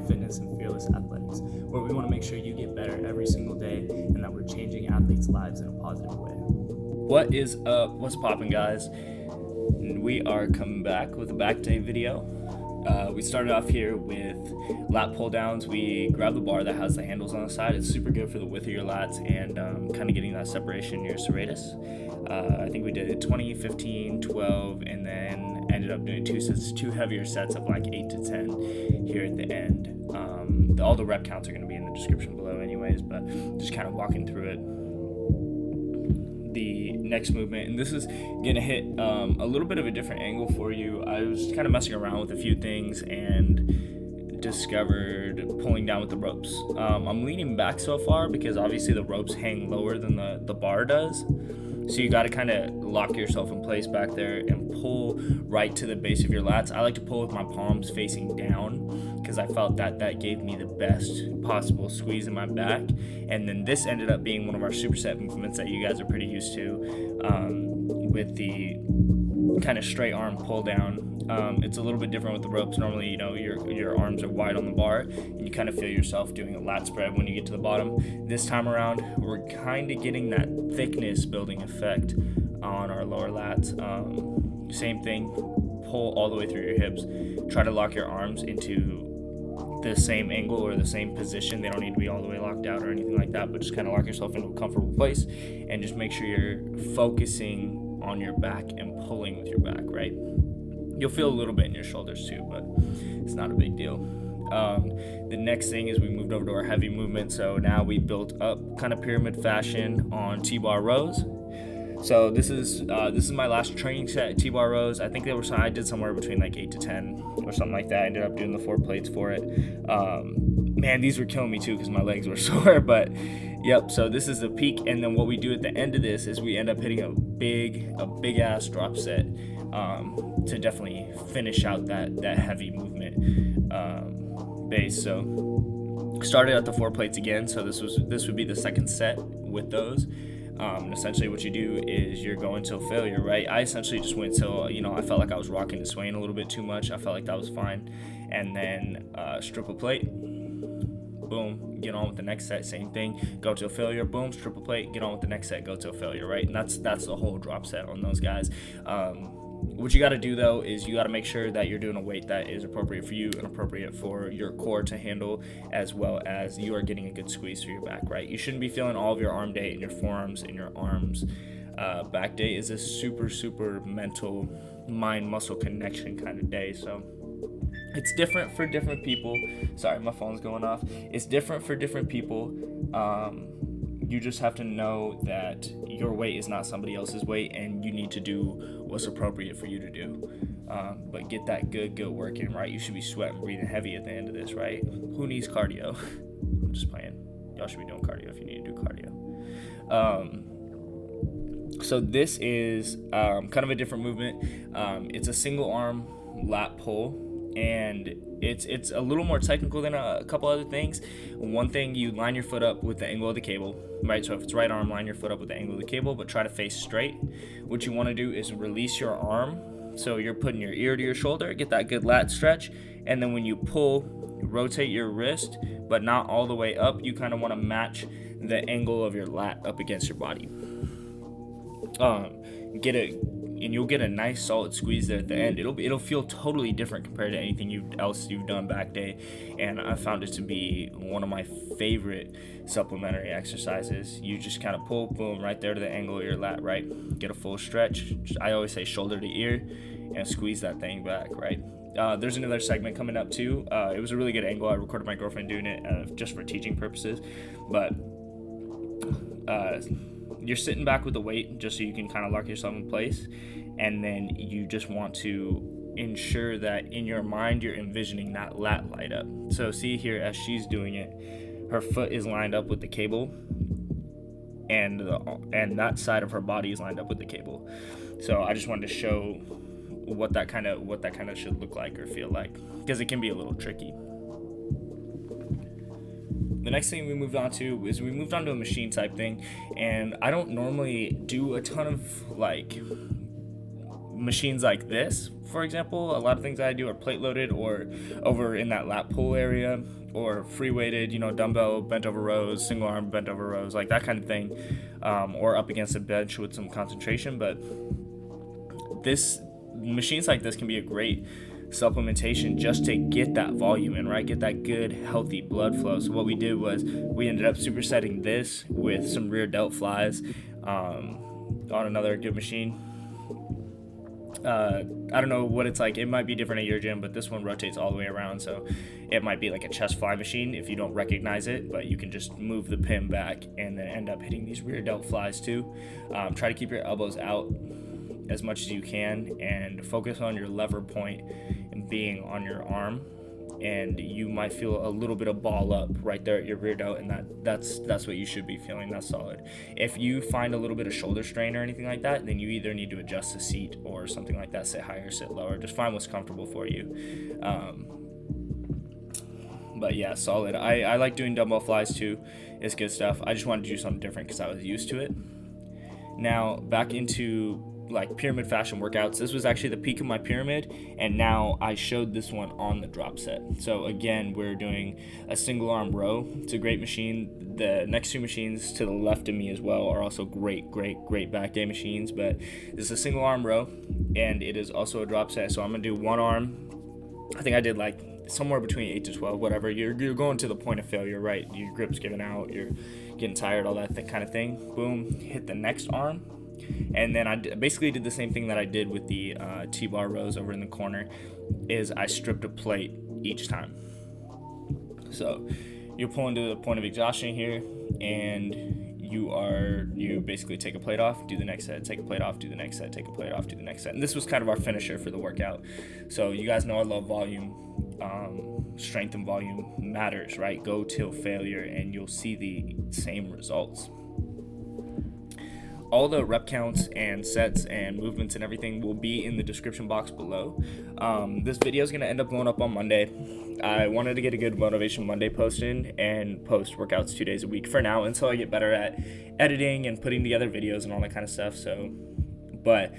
Fitness and Fearless Athletics, where we want to make sure you get better every single day and that we're changing athletes' lives in a positive way. What is up? What's poppin', guys? We are coming back with a back day video. We started off here with lat pull downs. We grabbed the bar that has the handles on the side. It's super good for the width of your lats and kind of getting that separation in your serratus. I think we did 20, 15, 12, and then ended up doing two heavier sets of like 8 to 10 here at the end. All the rep counts are going to be in the description below anyways, but just kind of walking through it. The next movement, and this is going to hit a little bit of a different angle for you. I was kind of messing around with a few things and discovered pulling down with the ropes. I'm leaning back so far because obviously the ropes hang lower than the bar does. So you got to kind of lock yourself in place back there and pull right to the base of your lats. I like to pull with my palms facing down because I felt that gave me the best possible squeeze in my back. And then this ended up being one of our superset movements that you guys are pretty used to, with the kind of straight arm pull down. It's a little bit different with the ropes. Normally, your arms are wide on the bar and you kind of feel yourself doing a lat spread when you get to the bottom. This time around, we're kind of getting that thickness building effect on our lower lats. Same thing, pull all the way through your hips. Try to lock your arms into the same angle or the same position. They don't need to be all the way locked out or anything like that, but just kind of lock yourself into a comfortable place and just make sure you're focusing on your back and pulling with your back, right? You'll feel a little bit in your shoulders too, but it's not a big deal. The next thing is we moved over to our heavy movement. So now we built up kind of pyramid fashion on T-bar rows. So this is my last training set at T-bar rows. I think I did somewhere between like 8 to 10 or something like that. I ended up doing the 4 plates for it. Man, these were killing me too because my legs were sore, but yep. So this is the peak, and then what we do at the end of this is we end up hitting a big ass drop set to definitely finish out that heavy movement base. So started at the 4 plates again. So this would be the second set with those. Essentially what you do is you're going till failure, right? I essentially just went till, I felt like I was rocking and swaying a little bit too much. I felt like that was fine. And then strip a plate, boom, get on with the next set, same thing, go to a failure, boom, strip a plate, get on with the next set, go to a failure, right? And that's the whole drop set on those guys. What you got to do though is you got to make sure that you're doing a weight that is appropriate for you and appropriate for your core to handle, as well as you are getting a good squeeze through your back, right? You shouldn't be feeling all of your arm day in your forearms and your arms. Back day is a super mental mind muscle connection kind of day. So it's different for different people. Sorry, my phone's going off. It's different for different people. You just have to know that your weight is not somebody else's weight, and you need to do what's appropriate for you to do. But get that good work in, right? You should be sweating, breathing heavy at the end of this, right? Who needs cardio? I'm just playing. Y'all should be doing cardio if you need to do cardio. So this is kind of a different movement. It's a single arm lat pull. And it's a little more technical than a couple other things. One thing, you line your foot up with the angle of the cable, right? So if it's right arm, line your foot up with the angle of the cable, but try to face straight. What you want to do is release your arm. So you're putting your ear to your shoulder, get that good lat stretch. And then when you pull, rotate your wrist, but not all the way up. You kind of want to match the angle of your lat up against your body. And you'll get a nice solid squeeze there at the end. It'll feel totally different compared to anything else you've done back day, and I found it to be one of my favorite supplementary exercises. You just kind of pull, boom, right there to the angle of your lat, right? Get a full stretch. I always say shoulder to ear, and squeeze that thing back, right? There's another segment coming up too. It was a really good angle. I recorded my girlfriend doing it just for teaching purposes, but you're sitting back with the weight just so you can kind of lock yourself in place, and then you just want to ensure that in your mind you're envisioning that lat light up. So see here, as she's doing it, her foot is lined up with the cable, and that side of her body is lined up with the cable. So I just wanted to show what that kind of should look like or feel like, because it can be a little tricky. The next thing we moved on to a machine type thing, and I don't normally do a ton of like machines like this. For example, a lot of things I do are plate loaded or over in that lat pull area, or free weighted, dumbbell bent over rows, single arm bent over rows, like that kind of thing, or up against a bench with some concentration. But machines like this can be a great supplementation just to get that volume in, right? Get that good healthy blood flow. So what we did was we ended up supersetting this with some rear delt flies on another good machine. I don't know what it's like. It might be different at your gym, but this one rotates all the way around, so it might be like a chest fly machine if you don't recognize it, but you can just move the pin back and then end up hitting these rear delt flies too. Try to keep your elbows out as much as you can and focus on your lever point and being on your arm, and you might feel a little bit of ball up right there at your rear delt, and that's what you should be feeling. That's solid. If you find a little bit of shoulder strain or anything like that, then you either need to adjust the seat or something like that, sit higher, sit lower, just find what's comfortable for you. But yeah, solid. I like doing dumbbell flies too. It's good stuff. I just wanted to do something different because I was used to it. Now back into like pyramid fashion workouts. This was actually the peak of my pyramid, and now I showed this one on the drop set. So again, we're doing a single arm row. It's a great machine. The next two machines to the left of me as well are also great back day machines, but this is a single arm row and it is also a drop set. So I'm gonna do one arm. I think I did like somewhere between 8 to 12, whatever. You're going to the point of failure, right? Your grip's giving out, you're getting tired, all that kind of thing. Boom, hit the next arm. And then I basically did the same thing that I did with the T-bar rows over in the corner, is I stripped a plate each time. So you're pulling to the point of exhaustion here, and you basically take a plate off, do the next set, take a plate off, do the next set, take a plate off, do the next set. And this was kind of our finisher for the workout. So you guys know I love volume. Strength and volume matters, right? Go till failure and you'll see the same results. All the rep counts and sets and movements and everything will be in the description box below. This video is going to end up going up on Monday. I wanted to get a good Motivation Monday post in and post workouts 2 days a week for now until I get better at editing and putting together videos and all that kind of stuff. But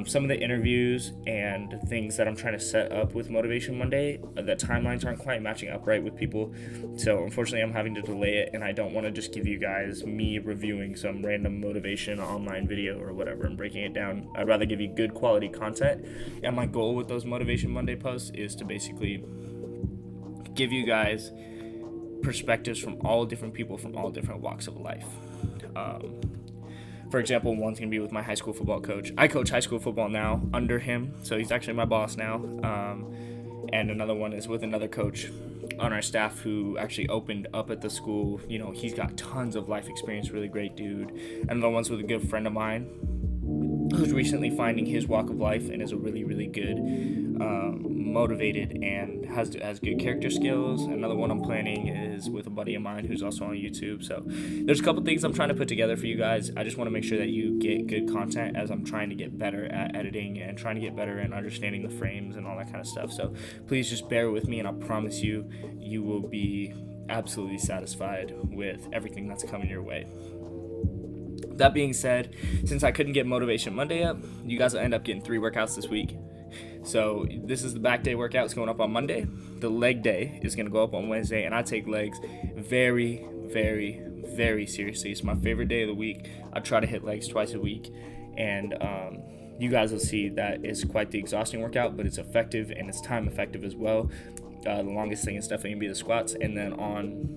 some of the interviews and things that I'm trying to set up with Motivation Monday, the timelines aren't quite matching up right with people. So unfortunately, I'm having to delay it, and I don't want to just give you guys me reviewing some random motivation online video or whatever and breaking it down. I'd rather give you good quality content. And my goal with those Motivation Monday posts is to basically give you guys perspectives from all different people from all different walks of life. For example, one's going to be with my high school football coach. I coach high school football now under him, so he's actually my boss now. And another one is with another coach on our staff who actually opened up at the school. You know, he's got tons of life experience, really great dude. And another one's with a good friend of mine who's recently finding his walk of life and is a really good, motivated, and has good character skills. Another one I'm planning is with a buddy of mine who's also on YouTube. So there's a couple things I'm trying to put together for you guys. I just want to make sure that you get good content as I'm trying to get better at editing and trying to get better at understanding the frames and all that kind of stuff. So please just bear with me, and I promise you will be absolutely satisfied with everything that's coming your way. That being said, since I couldn't get Motivation Monday up, you guys will end up getting 3 workouts this week. So this is the back day workout. It's going up on Monday. The leg day is going to go up on Wednesday, and I take legs very seriously. It's my favorite day of the week. I try to hit legs twice a week, and you guys will see that it's quite the exhausting workout, but it's effective and it's time effective as well. The longest thing is definitely going to be the squats, and then on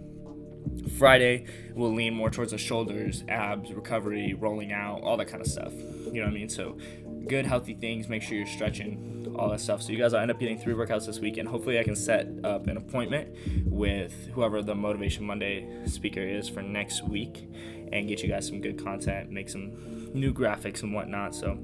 Friday, we'll lean more towards the shoulders, abs, recovery, rolling out, all that kind of stuff. You know what I mean? So good, healthy things. Make sure you're stretching, all that stuff. So you guys will end up getting 3 workouts this week, and hopefully I can set up an appointment with whoever the Motivation Monday speaker is for next week and get you guys some good content, make some new graphics and whatnot. So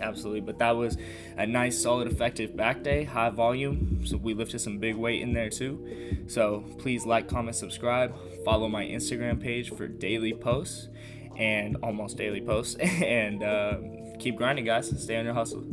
Absolutely, but that was a nice, solid, effective back day, high volume. So we lifted some big weight in there too. So please like, comment, subscribe. Follow my Instagram page for daily posts and almost daily posts. And keep grinding, guys. Stay on your hustle.